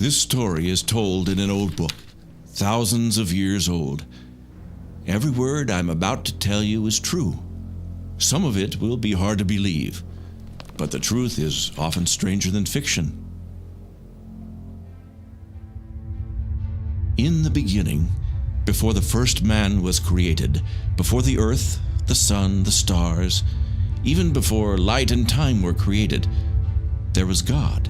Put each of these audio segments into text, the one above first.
This story is told in an old book, thousands of years old. Every word I'm about to tell you is true. Some of it will be hard to believe, but the truth is often stranger than fiction. In the beginning, before the first man was created, before the earth, the sun, the stars, even before light and time were created, there was God.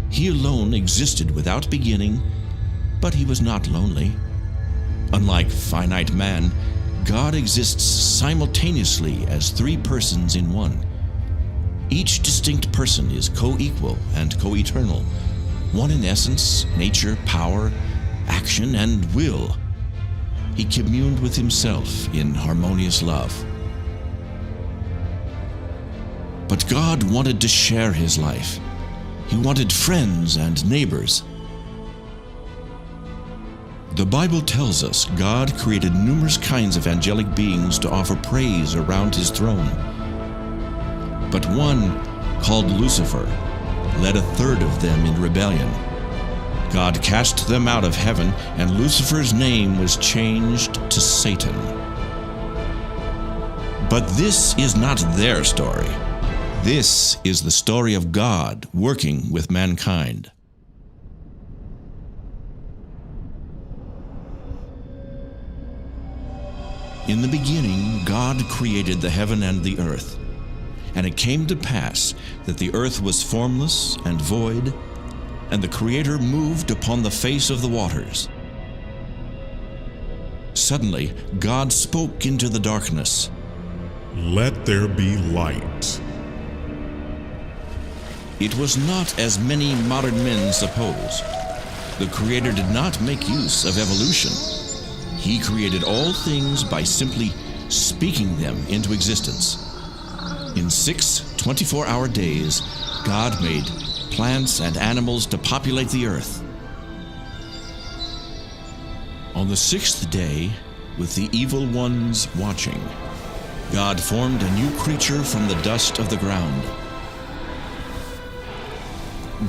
He alone existed without beginning, but he was not lonely. Unlike finite man, God exists simultaneously as three persons in one. Each distinct person is co-equal and co-eternal, one in essence, nature, power, action, and will. He communed with himself in harmonious love. But God wanted to share his life. He wanted friends and neighbors. The Bible tells us God created numerous kinds of angelic beings to offer praise around his throne. But one, called Lucifer, led a third of them in rebellion. God cast them out of heaven, and Lucifer's name was changed to Satan. But this is not their story. This is the story of God working with mankind. In the beginning, God created the heaven and the earth. And it came to pass that the earth was formless and void, and the Creator moved upon the face of the waters. Suddenly, God spoke into the darkness. "Let there be light." It was not as many modern men suppose. The Creator did not make use of evolution. He created all things by simply speaking them into existence. In 6 24-hour days, God made plants and animals to populate the earth. On the 6th day, with the evil ones watching, God formed a new creature from the dust of the ground.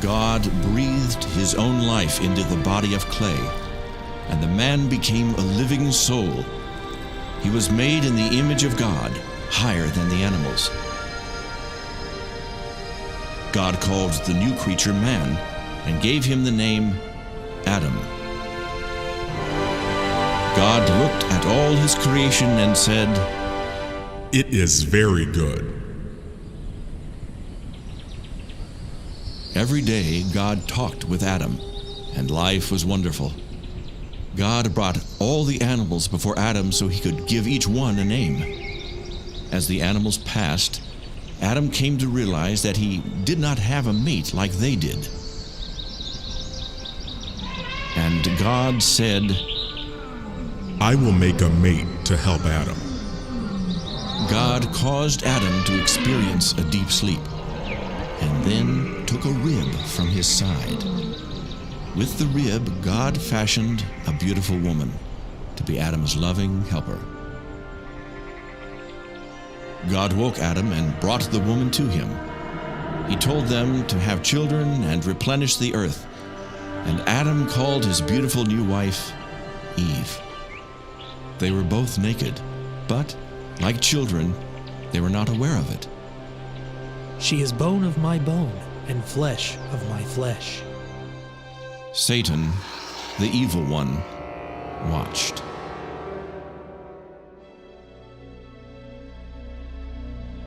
God breathed his own life into the body of clay, and the man became a living soul. He was made in the image of God, higher than the animals. God called the new creature man and gave him the name Adam. God looked at all his creation and said, "It is very good." Every day God talked with Adam, and life was wonderful. God brought all the animals before Adam so he could give each one a name. As the animals passed, Adam came to realize that he did not have a mate like they did. And God said, "I will make a mate to help Adam." God caused Adam to experience a deep sleep, and then took a rib from his side. With the rib, God fashioned a beautiful woman to be Adam's loving helper. God woke Adam and brought the woman to him. He told them to have children and replenish the earth, and Adam called his beautiful new wife Eve. They were both naked, but, like children, they were not aware of it. "She is bone of my bone and flesh of my flesh." Satan, the evil one, watched.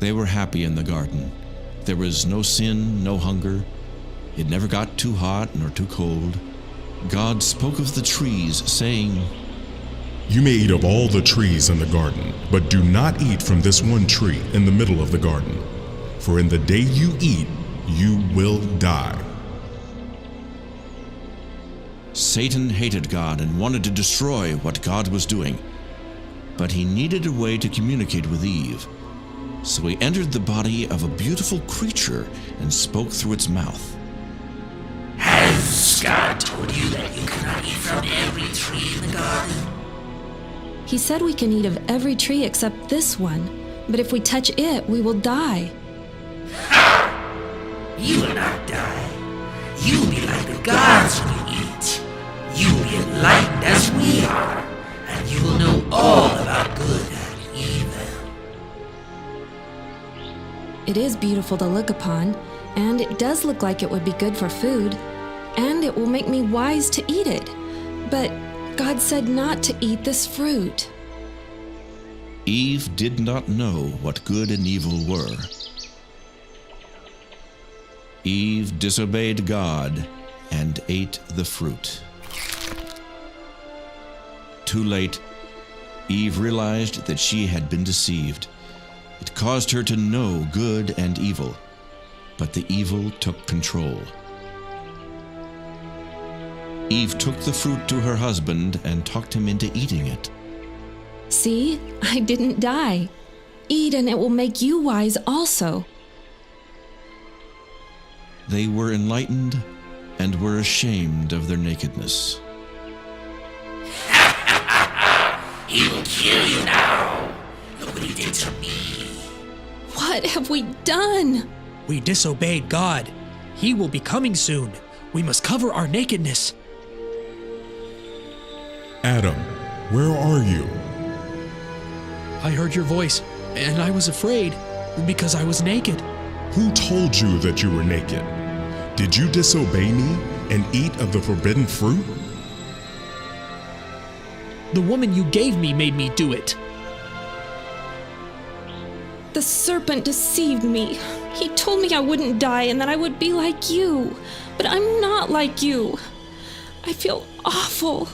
They were happy in the garden. There was no sin, no hunger. It never got too hot nor too cold. God spoke of the trees, saying, "You may eat of all the trees in the garden, but do not eat from this one tree in the middle of the garden. For in the day you eat, you will die." Satan hated God and wanted to destroy what God was doing. But he needed a way to communicate with Eve. So he entered the body of a beautiful creature and spoke through its mouth. "Has God told you that you cannot eat from every tree in the garden?" He said we can eat of every tree except this one, but if we touch it, we will die. Ha! You will not die. You'll be like the gods when you eat. You'll be enlightened as we are, and you will know all about good and evil. It is beautiful to look upon, and it does look like it would be good for food, and it will make me wise to eat it. But God said not to eat this fruit. Eve did not know what good and evil were. Eve disobeyed God and ate the fruit. Too late, Eve realized that she had been deceived. It caused her to know good and evil, but the evil took control. Eve took the fruit to her husband and talked him into eating it. See, I didn't die. Eat and it will make you wise also. They were enlightened and were ashamed of their nakedness. He will kill you now. Look what he did to me. What have we done? We disobeyed God. He will be coming soon. We must cover our nakedness. Adam, where are you? I heard your voice, and I was afraid because I was naked. Who told you that you were naked? Did you disobey me and eat of the forbidden fruit? The woman you gave me made me do it. The serpent deceived me. He told me I wouldn't die and that I would be like you. But I'm not like you. I feel awful.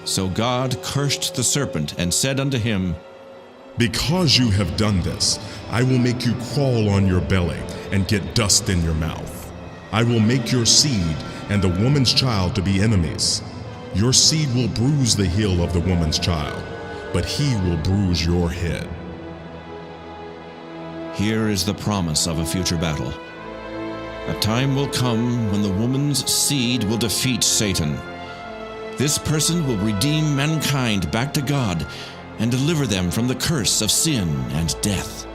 So God cursed the serpent and said unto him, Because you have done this, I will make you crawl on your belly and get dust in your mouth. I will make your seed and the woman's child to be enemies. Your seed will bruise the heel of the woman's child, but he will bruise your head. Here is the promise of a future battle. A time will come when the woman's seed will defeat Satan. This person will redeem mankind back to God and deliver them from the curse of sin and death.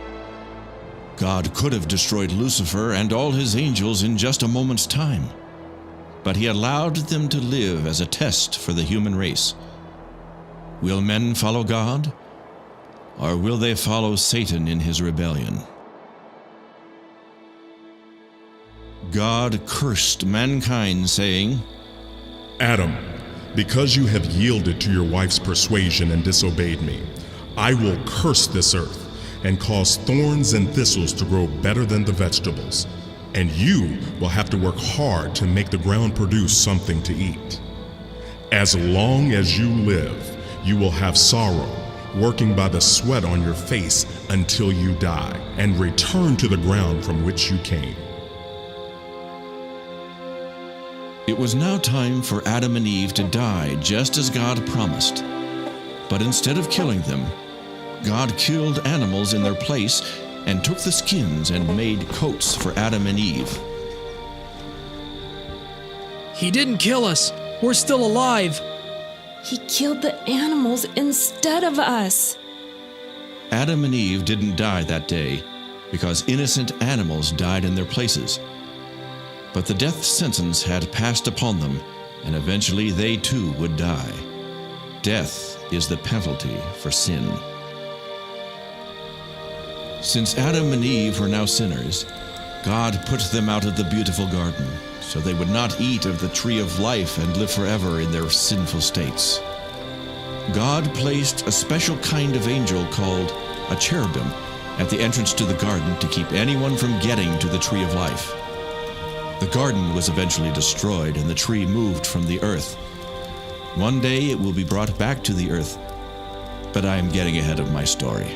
God could have destroyed Lucifer and all his angels in just a moment's time, but he allowed them to live as a test for the human race. Will men follow God, or will they follow Satan in his rebellion? God cursed mankind, saying, Adam, because you have yielded to your wife's persuasion and disobeyed me, I will curse this earth and cause thorns and thistles to grow better than the vegetables, and you will have to work hard to make the ground produce something to eat. As long as you live, you will have sorrow, working by the sweat on your face until you die and return to the ground from which you came. It was now time for Adam and Eve to die, just as God promised. But instead of killing them, God killed animals in their place and took the skins and made coats for Adam and Eve. He didn't kill us. We're still alive. He killed the animals instead of us. Adam and Eve didn't die that day because innocent animals died in their places. But the death sentence had passed upon them, and eventually they too would die. Death is the penalty for sin. Since Adam and Eve were now sinners, God put them out of the beautiful garden, so they would not eat of the tree of life and live forever in their sinful states. God placed a special kind of angel called a cherubim at the entrance to the garden to keep anyone from getting to the tree of life. The garden was eventually destroyed and the tree moved from the earth. One day it will be brought back to the earth, but I am getting ahead of my story.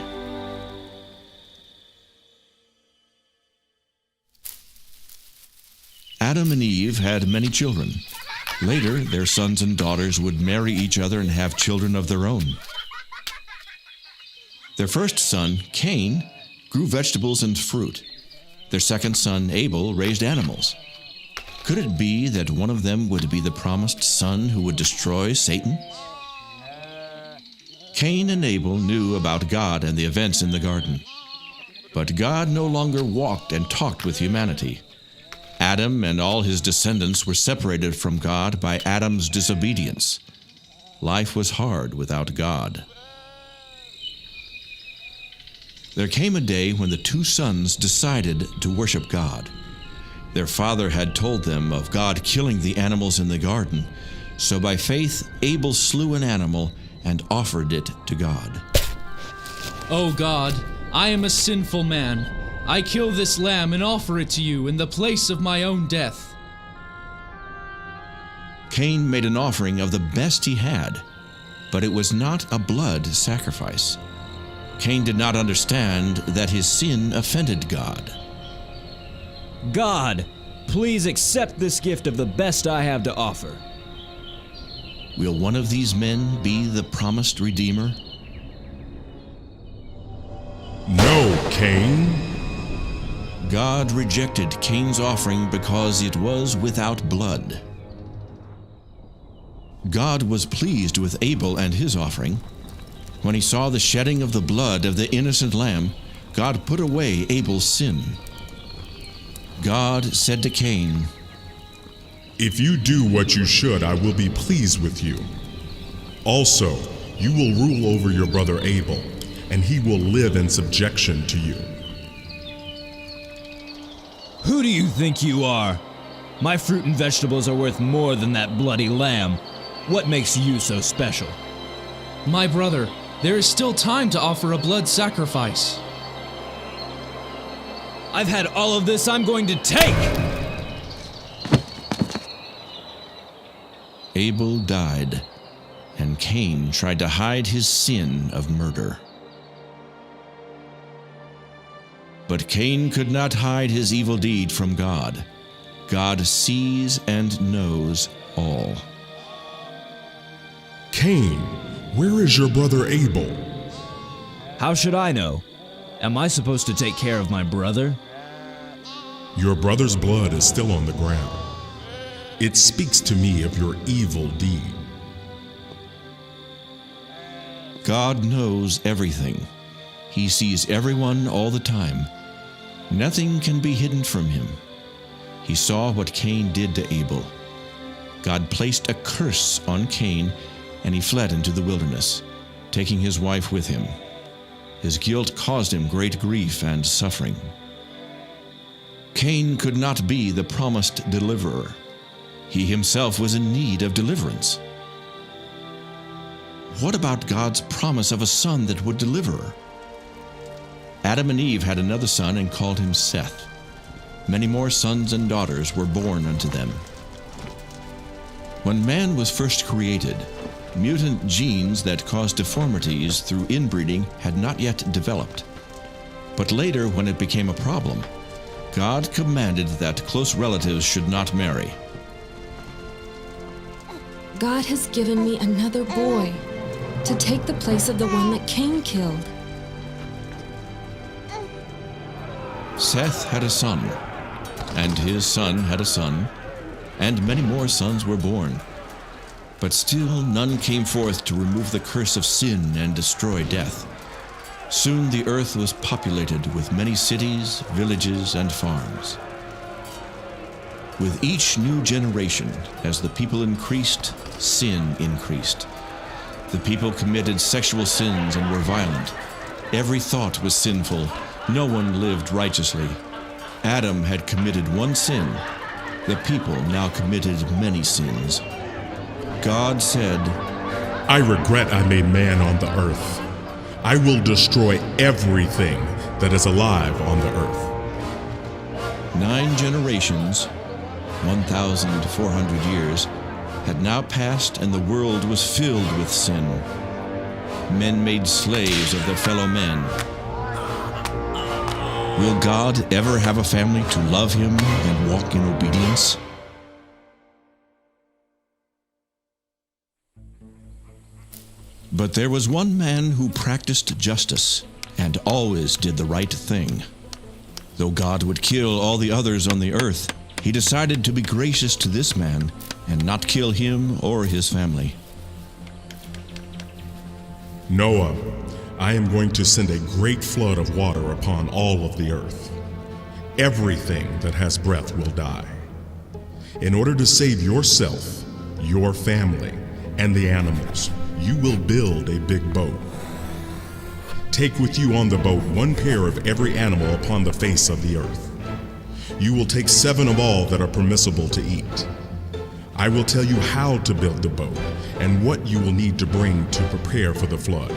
Adam and Eve had many children. Later, their sons and daughters would marry each other and have children of their own. Their first son, Cain, grew vegetables and fruit. Their second son, Abel, raised animals. Could it be that one of them would be the promised son who would destroy Satan? Cain and Abel knew about God and the events in the garden. But God no longer walked and talked with humanity. Adam and all his descendants were separated from God by Adam's disobedience. Life was hard without God. There came a day when the two sons decided to worship God. Their father had told them of God killing the animals in the garden, so by faith Abel slew an animal and offered it to God. "O God, I am a sinful man. I kill this lamb and offer it to you in the place of my own death." Cain made an offering of the best he had, but it was not a blood sacrifice. Cain did not understand that his sin offended God. God, please accept this gift of the best I have to offer. Will one of these men be the promised Redeemer? No, Cain. God rejected Cain's offering because it was without blood. God was pleased with Abel and his offering. When he saw the shedding of the blood of the innocent lamb, God put away Abel's sin. God said to Cain, If you do what you should, I will be pleased with you. Also, you will rule over your brother Abel, and he will live in subjection to you. Who do you think you are? My fruit and vegetables are worth more than that bloody lamb. What makes you so special? My brother, there is still time to offer a blood sacrifice. I've had all of this I'm going to take! Abel died, and Cain tried to hide his sin of murder. But Cain could not hide his evil deed from God. God sees and knows all. Cain, where is your brother Abel? How should I know? Am I supposed to take care of my brother? Your brother's blood is still on the ground. It speaks to me of your evil deed. God knows everything. He sees everyone all the time. Nothing can be hidden from him. He saw what Cain did to Abel. God placed a curse on Cain, and he fled into the wilderness, taking his wife with him. His guilt caused him great grief and suffering. Cain could not be the promised deliverer. He himself was in need of deliverance. What about God's promise of a son that would deliver? Adam and Eve had another son and called him Seth. Many more sons and daughters were born unto them. When man was first created, mutant genes that caused deformities through inbreeding had not yet developed. But later, when it became a problem, God commanded that close relatives should not marry. God has given me another boy to take the place of the one that Cain killed. Seth had a son, and his son had a son, and many more sons were born. But still none came forth to remove the curse of sin and destroy death. Soon the earth was populated with many cities, villages, and farms. With each new generation, as the people increased, sin increased. The people committed sexual sins and were violent. Every thought was sinful. No one lived righteously. Adam had committed one sin. The people now committed many sins. God said, I regret I made man on the earth. I will destroy everything that is alive on the earth. 9 generations, 1,400 years, had now passed, and the world was filled with sin. Men made slaves of their fellow men. Will God ever have a family to love him and walk in obedience? But there was one man who practiced justice and always did the right thing. Though God would kill all the others on the earth, he decided to be gracious to this man and not kill him or his family. Noah, I am going to send a great flood of water upon all of the earth. Everything that has breath will die. In order to save yourself, your family, and the animals, you will build a big boat. Take with you on the boat 1 pair of every animal upon the face of the earth. You will take 7 of all that are permissible to eat. I will tell you how to build the boat and what you will need to bring to prepare for the flood.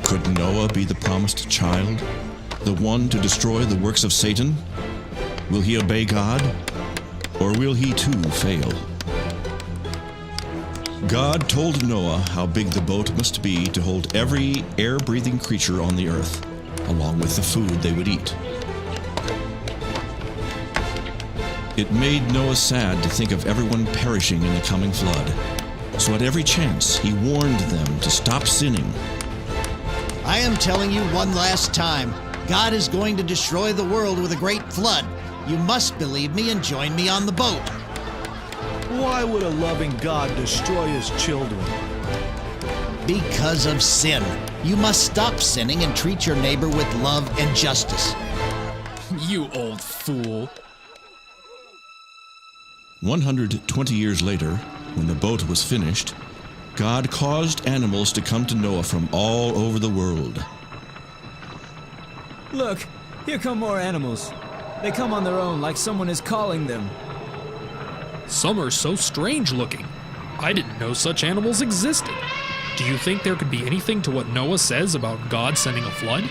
Could Noah be the promised child, the one to destroy the works of Satan? Will he obey God, or will he too fail? God told Noah how big the boat must be to hold every air-breathing creature on the earth, along with the food they would eat. It made Noah sad to think of everyone perishing in the coming flood. So at every chance, he warned them to stop sinning. I am telling you one last time, God is going to destroy the world with a great flood. You must believe me and join me on the boat. Why would a loving God destroy his children? Because of sin. You must stop sinning and treat your neighbor with love and justice. You old fool. 120 years later, when the boat was finished, God caused animals to come to Noah from all over the world. Look, here come more animals. They come on their own like someone is calling them. Some are so strange looking. I didn't know such animals existed. Do you think there could be anything to what Noah says about God sending a flood?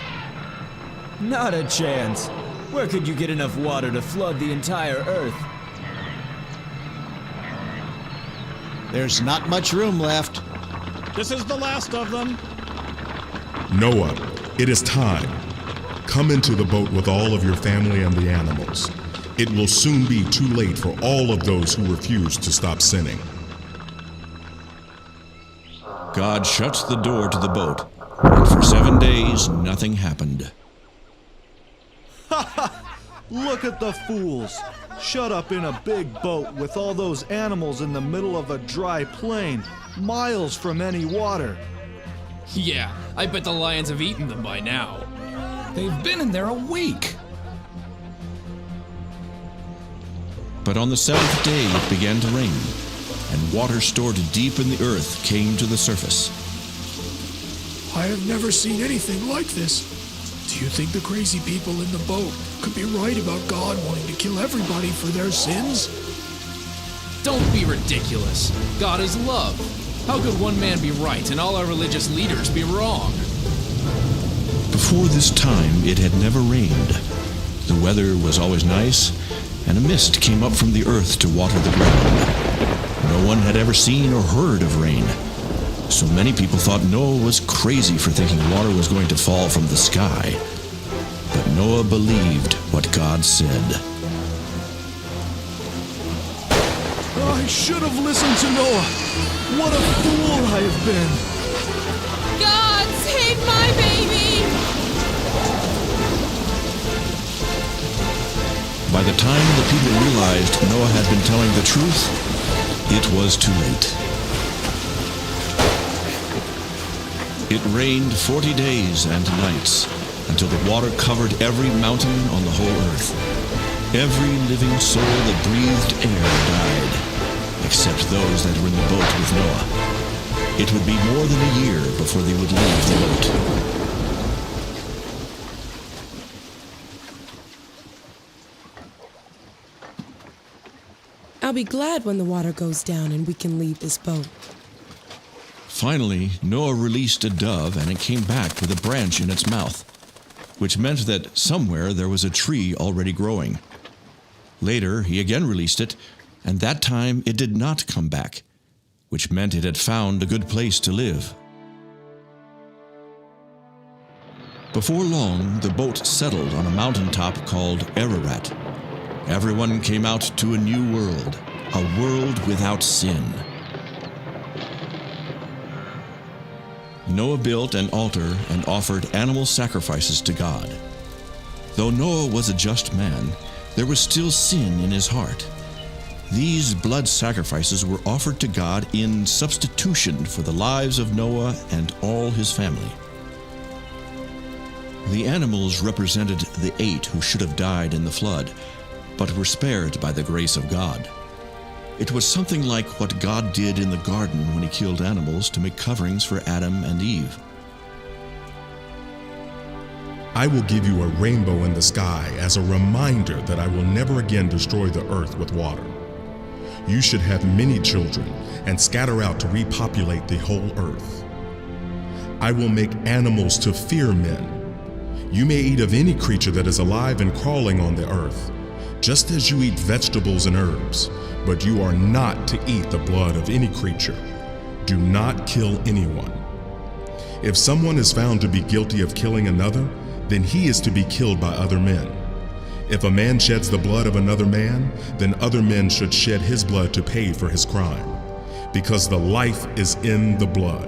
Not a chance. Where could you get enough water to flood the entire earth? There's not much room left. This is the last of them. Noah, it is time. Come into the boat with all of your family and the animals. It will soon be too late for all of those who refuse to stop sinning. God shuts the door to the boat, and for 7 days nothing happened. Look at the fools. Shut up in a big boat with all those animals in the middle of a dry plain, miles from any water. Yeah, I bet the lions have eaten them by now. They've been in there a week. But on the 7th day it began to rain, and water stored deep in the earth came to the surface. I have never seen anything like this. Do you think the crazy people in the boat could be right about God wanting to kill everybody for their sins? Don't be ridiculous. God is love. How could one man be right and all our religious leaders be wrong? Before this time it had never rained. The weather was always nice, and a mist came up from the earth to water the ground. No one had ever seen or heard of rain, so many people thought Noah was crazy for thinking water was going to fall from the sky. But Noah believed what God said. I should have listened to Noah. What a fool I have been. God, save my baby! By the time the people realized Noah had been telling the truth, it was too late. It rained 40 days and nights until the water covered every mountain on the whole earth. Every living soul that breathed air died, except those that were in the boat with Noah. It would be more than a year before they would leave the boat. I'll be glad when the water goes down and we can leave this boat. Finally, Noah released a dove, and it came back with a branch in its mouth, which meant that somewhere there was a tree already growing. Later, he again released it, and that time it did not come back, which meant it had found a good place to live. Before long, the boat settled on a mountaintop called Ararat. Everyone came out to a new world, a world without sin. Noah built an altar and offered animal sacrifices to God. Though Noah was a just man, there was still sin in his heart. These blood sacrifices were offered to God in substitution for the lives of Noah and all his family. The animals represented the 8 who should have died in the flood, but were spared by the grace of God. It was something like what God did in the garden when he killed animals to make coverings for Adam and Eve. I will give you a rainbow in the sky as a reminder that I will never again destroy the earth with water. You should have many children and scatter out to repopulate the whole earth. I will make animals to fear men. You may eat of any creature that is alive and crawling on the earth, just as you eat vegetables and herbs, but you are not to eat the blood of any creature. Do not kill anyone. If someone is found to be guilty of killing another, then he is to be killed by other men. If a man sheds the blood of another man, then other men should shed his blood to pay for his crime, because the life is in the blood.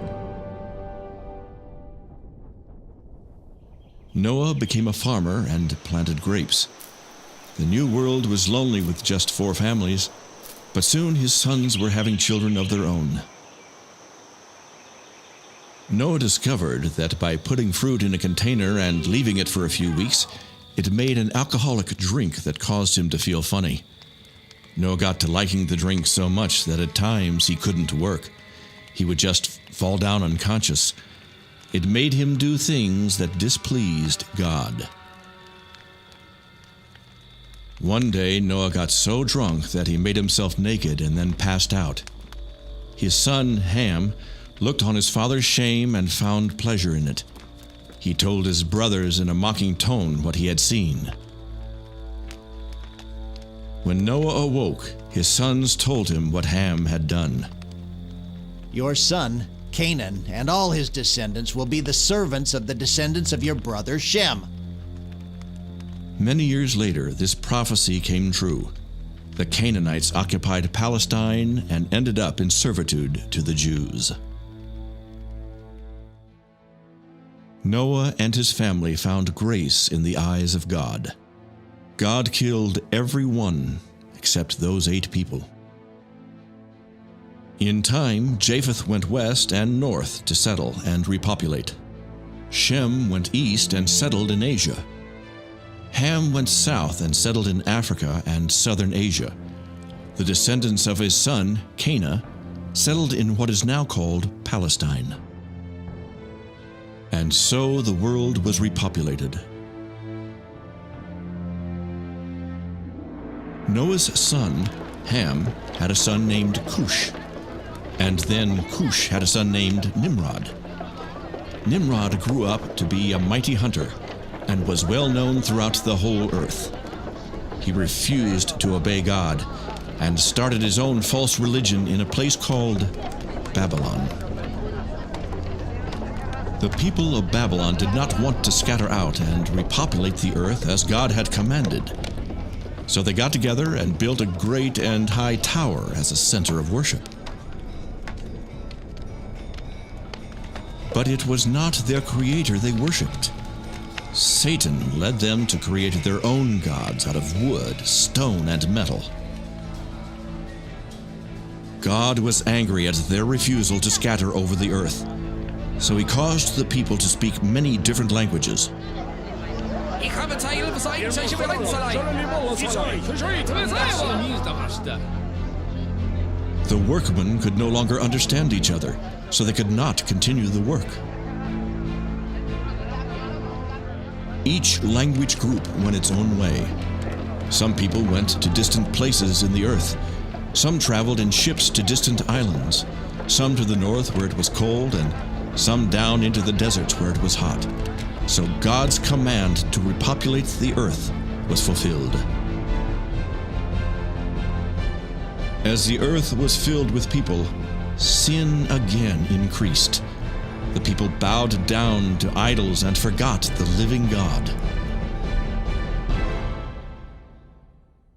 Noah became a farmer and planted grapes. The new world was lonely with just 4 families, but soon his sons were having children of their own. Noah discovered that by putting fruit in a container and leaving it for a few weeks, it made an alcoholic drink that caused him to feel funny. Noah got to liking the drink so much that at times he couldn't work. He would just fall down unconscious. It made him do things that displeased God. One day, Noah got so drunk that he made himself naked and then passed out. His son, Ham, looked on his father's shame and found pleasure in it. He told his brothers in a mocking tone what he had seen. When Noah awoke, his sons told him what Ham had done. Your son, Canaan, and all his descendants will be the servants of the descendants of your brother Shem. Many years later, this prophecy came true. The Canaanites occupied Palestine and ended up in servitude to the Jews. Noah and his family found grace in the eyes of God. God killed everyone except those 8 people. In time, Japheth went west and north to settle and repopulate. Shem went east and settled in Asia. Ham went south and settled in Africa and southern Asia. The descendants of his son, Canaan, settled in what is now called Palestine. And so the world was repopulated. Noah's son, Ham, had a son named Cush. And then Cush had a son named Nimrod. Nimrod grew up to be a mighty hunter and was well known throughout the whole earth. He refused to obey God and started his own false religion in a place called Babylon. The people of Babylon did not want to scatter out and repopulate the earth as God had commanded. So they got together and built a great and high tower as a center of worship. But it was not their creator they worshipped. Satan led them to create their own gods out of wood, stone, and metal. God was angry at their refusal to scatter over the earth, so he caused the people to speak many different languages. The workmen could no longer understand each other, so they could not continue the work. Each language group went its own way. Some people went to distant places in the earth. Some traveled in ships to distant islands. Some to the north where it was cold, and some down into the deserts where it was hot. So God's command to repopulate the earth was fulfilled. As the earth was filled with people, sin again increased. The people bowed down to idols and forgot the living God.